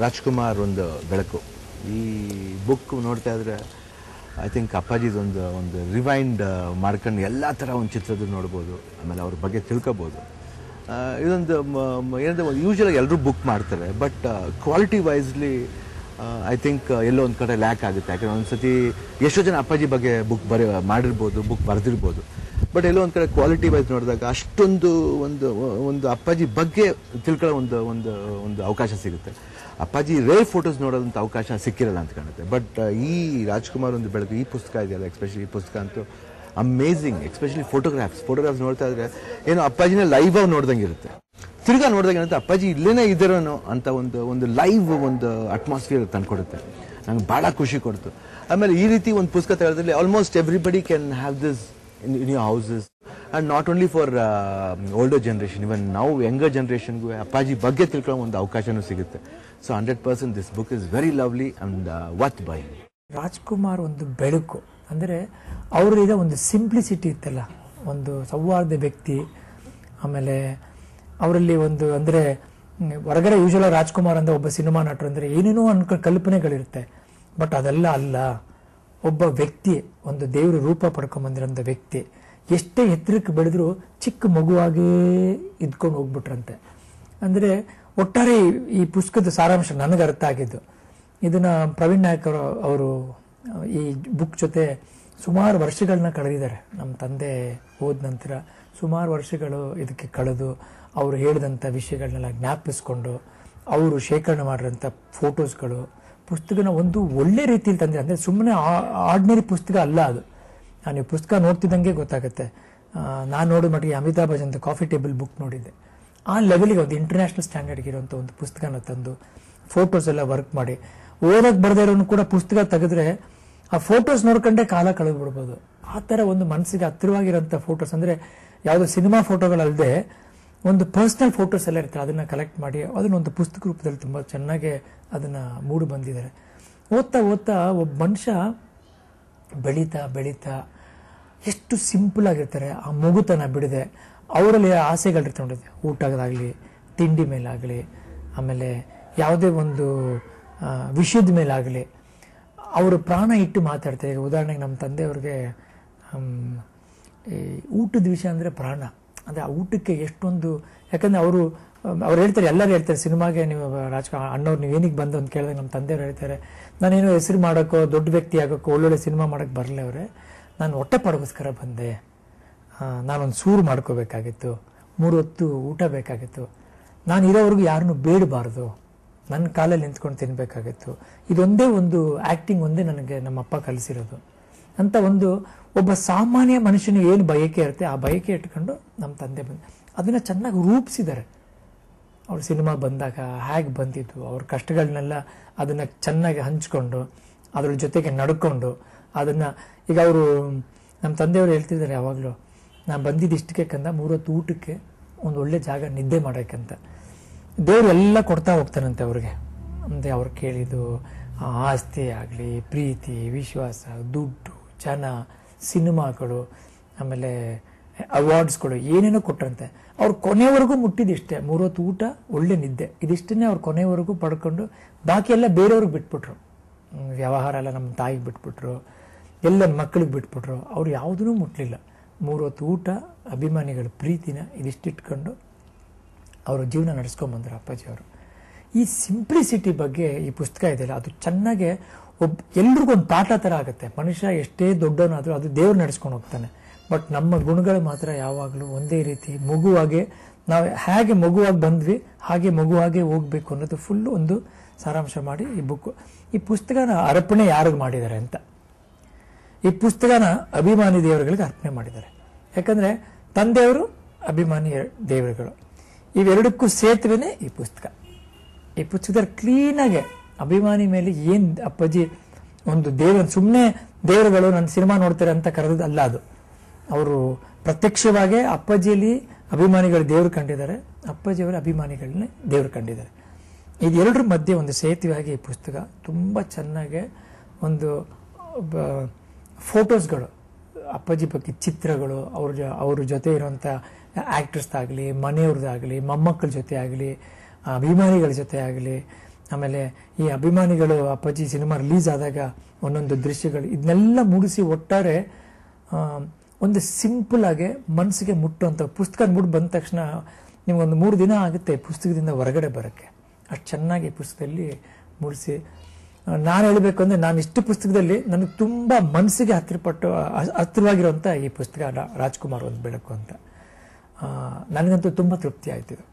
ರಾಜ್ಕುಮಾರ್ ಒಂದು ಬೆಳಕು. ಈ ಬುಕ್ ನೋಡ್ತಾ ಇದ್ರೆ ಐ ಥಿಂಕ್ ಅಪ್ಪಾಜಿದು ಒಂದು ರಿವೈಂಡ್ ಮಾಡ್ಕೊಂಡು ಎಲ್ಲ ಥರ ಒಂದು ಚಿತ್ರದ್ದು ನೋಡ್ಬೋದು, ಆಮೇಲೆ ಅವ್ರ ಬಗ್ಗೆ ತಿಳ್ಕೊಬೋದು. ಇದೊಂದು ಏನಂದರೆ ಯೂಶ್ವಲಾಗಿ ಎಲ್ಲರೂ ಬುಕ್ ಮಾಡ್ತಾರೆ, but quality wisely I think ಎಲ್ಲೋ ಒಂದು ಕಡೆ ಲ್ಯಾಕ್ ಆಗುತ್ತೆ. ಯಾಕಂದರೆ ಒಂದು ಸತಿ ಎಷ್ಟೋ ಜನ ಅಪ್ಪಾಜಿ ಬಗ್ಗೆ ಬುಕ್ ಮಾಡಿರ್ಬೋದು, ಬುಕ್ ಬರೆದಿರ್ಬೋದು, ಬಟ್ ಎಲ್ಲೋ ಒಂದು ಕಡೆ ಕ್ವಾಲಿಟಿ ವೈಸ್ ನೋಡಿದಾಗ ಅಷ್ಟೊಂದು ಒಂದು ಅಪ್ಪಾಜಿ ಬಗ್ಗೆ ತಿಳ್ಕೊಳ್ಳೋ ಒಂದು ಅವಕಾಶ ಸಿಗುತ್ತೆ. ಅಪ್ಪಾಜಿ ರೇರ್ ಫೋಟೋಸ್ ನೋಡೋದಂಥ ಅವಕಾಶ ಸಿಕ್ಕಿರಲ್ಲ ಅಂತ ಕಾಣುತ್ತೆ. ಬಟ್ ಈ ರಾಜ್ಕುಮಾರ್ ಒಂದು ಬೆಳಕು, ಈ ಪುಸ್ತಕ ಇದೆಯಲ್ಲ, ಎಸ್ಪೆಷಲಿ ಈ ಪುಸ್ತಕ ಅಂತೂ ಅಮೇಝಿಂಗ್. ಎಸ್ಪೆಷಲಿ ಫೋಟೋಗ್ರಾಫ್ಸ್ ನೋಡ್ತಾ ಇದ್ರೆ ಏನೋ ಅಪ್ಪಾಜಿನ ಲೈವ್ ಆಗಿ ನೋಡ್ದಂಗೆ ಇರುತ್ತೆ. ತಿರ್ಗಾ ನೋಡಿದಾಗ ಏನಂತ ಅಪ್ಪಾಜಿ ಇಲ್ಲೇನೇ ಇದ್ದಾರೋನೋ ಅಂತ ಒಂದು ಲೈವ್ ಒಂದು ಅಟ್ಮಾಸ್ಫಿಯರ್ ತಂದ್ಕೊಡುತ್ತೆ. ನಂಗೆ ಭಾಳ ಖುಷಿ ಕೊಡ್ತು. ಆಮೇಲೆ ಈ ರೀತಿ ಒಂದು ಪುಸ್ತಕ ತೆಗೆದ್ರಲ್ಲಿ almost everybody can have this in your houses, and not only for older generation, even ನಾವು ಯಂಗರ್ ಜನರೇಷನ್ಗೂ ಅಪ್ಪಾಜಿ ಬಗ್ಗೆ ತಿಳ್ಕೊಳ್ಳೋ ಒಂದು ಅವಕಾಶನೂ ಸಿಗುತ್ತೆ. So 100% this book is very lovely and worth buying. Rajkumar ಒಂದು ಬೆಳಕು ಅಂದರೆ ಅವರಿದ ಒಂದು ಸಿಂಪ್ಲಿಸಿಟಿ ಇತ್ತಲ್ಲ, ಒಂದು ಸೌಹಾರ್ದ ವ್ಯಕ್ತಿ. ಆಮೇಲೆ ಅವರಲ್ಲಿ ಒಂದು ಅಂದರೆ ಹೊರಗಡೆ ಯೂಶುವಲ್ ರಾಜ್ಕುಮಾರ್ ಅಂದರೆ ಒಬ್ಬ ಸಿನಿಮಾ ನಟರು ಅಂದರೆ ಏನೇನೋ ಕಲ್ಪನೆಗಳಿರುತ್ತೆ, ಬಟ್ ಅದೆಲ್ಲ ಅಲ್ಲ. ಒಬ್ಬ ವ್ಯಕ್ತಿ, ಒಂದು ದೇವ್ರ ರೂಪ ಪಡ್ಕೊಂಬಂದಿರೋಂಥ ವ್ಯಕ್ತಿ ಎಷ್ಟೇ ಎತ್ತರಕ್ಕೆ ಬೆಳೆದ್ರು ಚಿಕ್ಕ ಮಗುವಾಗೇ ಇದ್ಕೊಂಡು ಹೋಗ್ಬಿಟ್ರಂತೆ. ಅಂದರೆ ಒಟ್ಟಾರೆ ಈ ಪುಸ್ತಕದ ಸಾರಾಂಶ ನನಗೆ ಅರ್ಥ ಆಗಿದ್ದು, ಇದನ್ನ ಪ್ರವೀಣ್ ನಾಯಕ್ ಅವರು ಈ ಬುಕ್ ಜೊತೆ ಸುಮಾರು ವರ್ಷಗಳನ್ನ ಕಳೆದಿದ್ದಾರೆ. ನಮ್ಮ ತಂದೆ ಹೋದ ನಂತರ ಸುಮಾರು ವರ್ಷಗಳು ಇದಕ್ಕೆ ಕಳೆದು ಅವರು ಹೇಳಿದಂಥ ವಿಷಯಗಳನ್ನೆಲ್ಲ ಜ್ಞಾಪಿಸ್ಕೊಂಡು ಅವರು ಶೇಖರಣೆ ಮಾಡಿರೋಂಥ ಫೋಟೋಸ್ಗಳು ಪುಸ್ತಕನ ಒಂದು ಒಳ್ಳೆ ರೀತಿಯಲ್ಲಿ ತಂದಿದ್ದಾರೆ. ಅಂದರೆ ಸುಮ್ಮನೆ ಆರ್ಡಿನರಿ ಪುಸ್ತಕ ಅಲ್ಲ ಅದು. ನಾನು ಈ ಪುಸ್ತಕ ನೋಡ್ತಿದ್ದಂಗೆ ಗೊತ್ತಾಗುತ್ತೆ. ನಾನು ನೋಡಿದ ಮಟ್ಟಿಗೆ Amitabh Bachchan coffee table book ನೋಡಿದ್ದೆ. ಆ ಲೆವೆಲಿಗೆ ಒಂದು ಇಂಟರ್ನ್ಯಾಷನಲ್ ಸ್ಟ್ಯಾಂಡರ್ಡ್ಗೆ ಇರುವಂಥ ಒಂದು ಪುಸ್ತಕನ ತಂದು ಫೋಟೋಸ್ ಎಲ್ಲ ವರ್ಕ್ ಮಾಡಿ ಓದಕ್ಕೆ ಬರದೇ ಇರೋನು ಕೂಡ ಪುಸ್ತಕ ತೆಗೆದ್ರೆ ಆ ಫೋಟೋಸ್ ನೋಡ್ಕೊಂಡೇ ಕಾಲ ಕಳೆದು ಬಿಡ್ಬೋದು. ಆ ಥರ ಒಂದು ಮನಸ್ಸಿಗೆ ಹತ್ತಿರವಾಗಿರೋಂಥ ಫೋಟೋಸ್, ಅಂದರೆ ಯಾವುದೋ ಸಿನಿಮಾ ಫೋಟೋಗಳಲ್ಲದೆ ಒಂದು ಪರ್ಸ್ನಲ್ ಫೋಟೋಸ್ ಎಲ್ಲ ಇರ್ತಾರೆ, ಅದನ್ನು ಕಲೆಕ್ಟ್ ಮಾಡಿ ಅದನ್ನ ಒಂದು ಪುಸ್ತಕ ರೂಪದಲ್ಲಿ ತುಂಬ ಚೆನ್ನಾಗಿ ಅದನ್ನು ಮೂಡಿ ಬಂದಿದ್ದಾರೆ. ಓದ್ತಾ ಓದ್ತಾ ಒಬ್ಬ ಮನುಷ್ಯ ಬೆಳೀತಾ ಎಷ್ಟು ಸಿಂಪಲ್ ಆಗಿರ್ತಾರೆ. ಆ ಮಗುತನ ಬಿಡದೆ ಅವರಲ್ಲಿ ಆಸೆಗಳಿರ್ತಾರೆ, ಊಟದಾಗಲಿ, ತಿಂಡಿ ಮೇಲಾಗಲಿ, ಆಮೇಲೆ ಯಾವುದೇ ಒಂದು ವಿಷಯದ ಮೇಲಾಗಲಿ ಅವರು ಪ್ರಾಣ ಇಟ್ಟು ಮಾತಾಡ್ತಾರೆ. ಈಗ ಉದಾಹರಣೆಗೆ ನಮ್ಮ ತಂದೆಯವ್ರಿಗೆ ಈ ಊಟದ ವಿಷಯ ಅಂದರೆ ಪ್ರಾಣ. ಅಂದರೆ ಆ ಊಟಕ್ಕೆ ಎಷ್ಟೊಂದು, ಯಾಕಂದರೆ ಅವ್ರು ಹೇಳ್ತಾರೆ, ಎಲ್ಲರೂ ಹೇಳ್ತಾರೆ ಸಿನಿಮಾಗೆ ನೀವು ಅಣ್ಣವ್ರು ನೀವು ಏನಿಗೆ ಬಂದು ಅಂತ ಕೇಳಿದಾಗ ನಮ್ಮ ತಂದೆಯವ್ರು ಹೇಳ್ತಾರೆ, ನಾನೇನೋ ಹೆಸರು ಮಾಡೋಕ್ಕೋ ದೊಡ್ಡ ವ್ಯಕ್ತಿ ಆಗೋಕ್ಕೋ ಒಳ್ಳೊಳ್ಳೆ ಸಿನಿಮಾ ಮಾಡೋಕ್ಕೆ ಬರಲಿ ಅವರೇ, ನಾನು ಹೊಟ್ಟೆ ಪಾಡೋಗೋಸ್ಕರ ಬಂದೆ. ನಾನೊಂದು ಸೂರು ಮಾಡ್ಕೋಬೇಕಾಗಿತ್ತು, 3 ಹೊತ್ತು ಊಟ ಬೇಕಾಗಿತ್ತು, ನಾನು ಇರೋವರೆಗೂ ಯಾರನ್ನೂ ಬೇಡಬಾರ್ದು, ನನ್ನ ಕಾಲಲ್ಲಿ ನಿಂತ್ಕೊಂಡು ತಿನ್ನಬೇಕಾಗಿತ್ತು. ಇದೊಂದೇ ಒಂದು ಆ್ಯಕ್ಟಿಂಗ್ ಒಂದೇ ನನಗೆ ನಮ್ಮಪ್ಪ ಕಲಿಸಿರೋದು ಅಂತ ಒಬ್ಬ ಸಾಮಾನ್ಯ ಮನುಷ್ಯನಿಗೆ ಏನು ಬಯಕೆ ಇರುತ್ತೆ ಆ ಬಯಕೆ ಇಟ್ಕೊಂಡು ನಮ್ಮ ತಂದೆ ಅದನ್ನು ಚೆನ್ನಾಗಿ ರೂಪಿಸಿದ್ದಾರೆ. ಅವ್ರ ಸಿನಿಮಾ ಬಂದಾಗ ಹೇಗೆ ಬಂದಿದ್ದು, ಅವ್ರ ಕಷ್ಟಗಳನ್ನೆಲ್ಲ ಅದನ್ನು ಚೆನ್ನಾಗಿ ಹಂಚ್ಕೊಂಡು ಅದ್ರ ಜೊತೆಗೆ ನಡ್ಕೊಂಡು ಅದನ್ನು, ಈಗ ಅವರು ನಮ್ಮ ತಂದೆಯವರು ಹೇಳ್ತಿದ್ದಾರೆ ಯಾವಾಗಲೂ, ನಾನು ಬಂದಿದ್ದು ಇಷ್ಟಕ್ಕೆ ಕಂದ 3 ಹೊತ್ತು ಊಟಕ್ಕೆ ಒಂದು ಒಳ್ಳೆ ಜಾಗ ನಿದ್ದೆ ಮಾಡೋಕ್ಕಂತ. ದೇವರು ಎಲ್ಲ ಕೊಡ್ತಾ ಹೋಗ್ತಾನಂತೆ ಅವ್ರಿಗೆ. ಅಂದರೆ ಅವ್ರು ಕೇಳಿದ್ದು ಆಸ್ತಿ ಆಗಲಿ, ಪ್ರೀತಿ, ವಿಶ್ವಾಸ, ದುಡ್ಡು, ಜನ, ಸಿನಿಮಾಗಳು, ಆಮೇಲೆ ಅವಾರ್ಡ್ಸ್ಗಳು ಏನೇನೋ ಕೊಟ್ಟರಂತೆ. ಅವ್ರು ಕೊನೆವರೆಗೂ ಮುಟ್ಟಿದಿಷ್ಟೇ, 3 ಹೊತ್ತು ಊಟ, ಒಳ್ಳೆ ನಿದ್ದೆ, ಇದಿಷ್ಟನ್ನೇ ಅವ್ರು ಕೊನೆವರೆಗೂ ಪಡ್ಕೊಂಡು ಬಾಕಿ ಎಲ್ಲ ಬೇರೆಯವ್ರಿಗೆ ಬಿಟ್ಬಿಟ್ರು. ವ್ಯವಹಾರ ಎಲ್ಲ ನಮ್ಮ ತಾಯಿಗೆ ಬಿಟ್ಬಿಟ್ರು, ಎಲ್ಲ ಮಕ್ಕಳಿಗೆ ಬಿಟ್ಬಿಟ್ರು. ಅವ್ರು ಯಾವುದೂ ಮುಟ್ಲಿಲ್ಲ. 3 ಹೊತ್ತು ಊಟ, ಅಭಿಮಾನಿಗಳ ಪ್ರೀತಿನ ಇದಿಷ್ಟಿಟ್ಕೊಂಡು ಅವರು ಜೀವನ ನಡೆಸ್ಕೊಂಬಂದರು ಅಪ್ಪಾಜಿಯವರು. ಈ ಸಿಂಪ್ಲಿಸಿಟಿ ಬಗ್ಗೆ ಈ ಪುಸ್ತಕ ಇದೆಯಲ್ಲ, ಅದು ಚೆನ್ನಾಗೆ ಎಲ್ರಿಗೊಂದು ಪಾಠ ಥರ ಆಗುತ್ತೆ. ಮನುಷ್ಯ ಎಷ್ಟೇ ದೊಡ್ಡವನಾದರೂ ಅದು ದೇವ್ರು ನಡೆಸ್ಕೊಂಡು ಹೋಗ್ತಾನೆ, ಬಟ್ ನಮ್ಮ ಗುಣಗಳು ಮಾತ್ರ ಯಾವಾಗಲೂ ಒಂದೇ ರೀತಿ ಮಗುವಾಗೆ, ನಾವು ಹೇಗೆ ಮಗುವಾಗಿ ಬಂದ್ವಿ ಹಾಗೆ ಮಗುವಾಗೆ ಹೋಗ್ಬೇಕು ಅನ್ನೋದು ಫುಲ್ಲು ಒಂದು ಸಾರಾಂಶ ಮಾಡಿ ಈ ಪುಸ್ತಕನ ಅರ್ಪಣೆ ಯಾರಿಗೆ ಮಾಡಿದ್ದಾರೆ ಅಂತ. ಈ ಪುಸ್ತಕನ ಅಭಿಮಾನಿ ದೇವರುಗಳಿಗೆ ಅರ್ಪಣೆ ಮಾಡಿದ್ದಾರೆ. ಯಾಕಂದರೆ ತಂದೆಯವರು ಅಭಿಮಾನಿ ದೇವರುಗಳು, ಇವೆರಡಕ್ಕೂ ಸೇತುವೆನೇ ಈ ಪುಸ್ತಕ. ಈ ಪುಸ್ತಕದಲ್ಲಿ ಕ್ಲೀನಾಗೆ ಅಭಿಮಾನಿ ಮೇಲೆ ಏನು ಅಪ್ಪಾಜಿ ಒಂದು ಸುಮ್ಮನೆ ದೇವರುಗಳು ನನ್ನ ಸಿನಿಮಾ ನೋಡ್ತಾರೆ ಅಂತ ಕರೆದದ್ದು ಅಲ್ಲ ಅದು. ಅವರು ಪ್ರತ್ಯಕ್ಷವಾಗಿ ಅಪ್ಪಾಜಿಯಲ್ಲಿ ಅಭಿಮಾನಿಗಳು ದೇವರು ಕಂಡಿದ್ದಾರೆ, ಅಪ್ಪಾಜಿಯವರ ಅಭಿಮಾನಿಗಳನ್ನೇ ದೇವರು ಕಂಡಿದ್ದಾರೆ. ಇದೆರಡರ ಮಧ್ಯೆ ಒಂದು ಸೇತುವೆಯಾಗಿ ಈ ಪುಸ್ತಕ ತುಂಬ ಚೆನ್ನಾಗಿ ಒಂದು ಫೋಟೋಸ್ಗಳು, ಅಪ್ಪಾಜಿ ಬಗ್ಗೆ ಚಿತ್ರಗಳು, ಅವ್ರ ಜೊತೆ ಇರುವಂಥ ಆ್ಯಕ್ಟರ್ಸ್ದಾಗಲಿ, ಮನೆಯವ್ರದ್ದಾಗಲಿ, ಮೊಮ್ಮಕ್ಕಳ ಜೊತೆ ಆಗಲಿ, ಅಭಿಮಾನಿಗಳ ಜೊತೆ ಆಗಲಿ, ಆಮೇಲೆ ಈ ಅಭಿಮಾನಿಗಳು ಅಪ್ಪಾಜಿ ಸಿನಿಮಾ ರಿಲೀಸ್ ಆದಾಗ ಒಂದೊಂದು ದೃಶ್ಯಗಳು ಇದನ್ನೆಲ್ಲ ಮೂಡಿಸಿ ಒಟ್ಟಾರೆ ಒಂದು ಸಿಂಪಲ್ ಆಗಿ ಮನಸ್ಸಿಗೆ ಮುಟ್ಟುವಂಥ ಪುಸ್ತಕ ಮುಟ್ಟು ಬಂದ ತಕ್ಷಣ ನಿಮ್ಗೊಂದು 3 ದಿನ ಆಗುತ್ತೆ ಪುಸ್ತಕದಿಂದ ಹೊರಗಡೆ ಬರೋಕ್ಕೆ. ಅಷ್ಟು ಚೆನ್ನಾಗಿ ಪುಸ್ತಕದಲ್ಲಿ ಮೂಡಿಸಿ ನಾನು ಹೇಳಬೇಕು ಅಂದರೆ ನಾನು ಇಷ್ಟು ಪುಸ್ತಕದಲ್ಲಿ ನನಗೆ ತುಂಬ ಮನಸ್ಸಿಗೆ ಹತ್ತಿರವಾಗಿರುವಂಥ ಈ ಪುಸ್ತಕ ರಾಜ್ಕುಮಾರ್ ಒಂದು ಬೆಳಕು ಅಂತ ನನಗಂತೂ ತುಂಬ ತೃಪ್ತಿ ಆಯ್ತು ಇದು.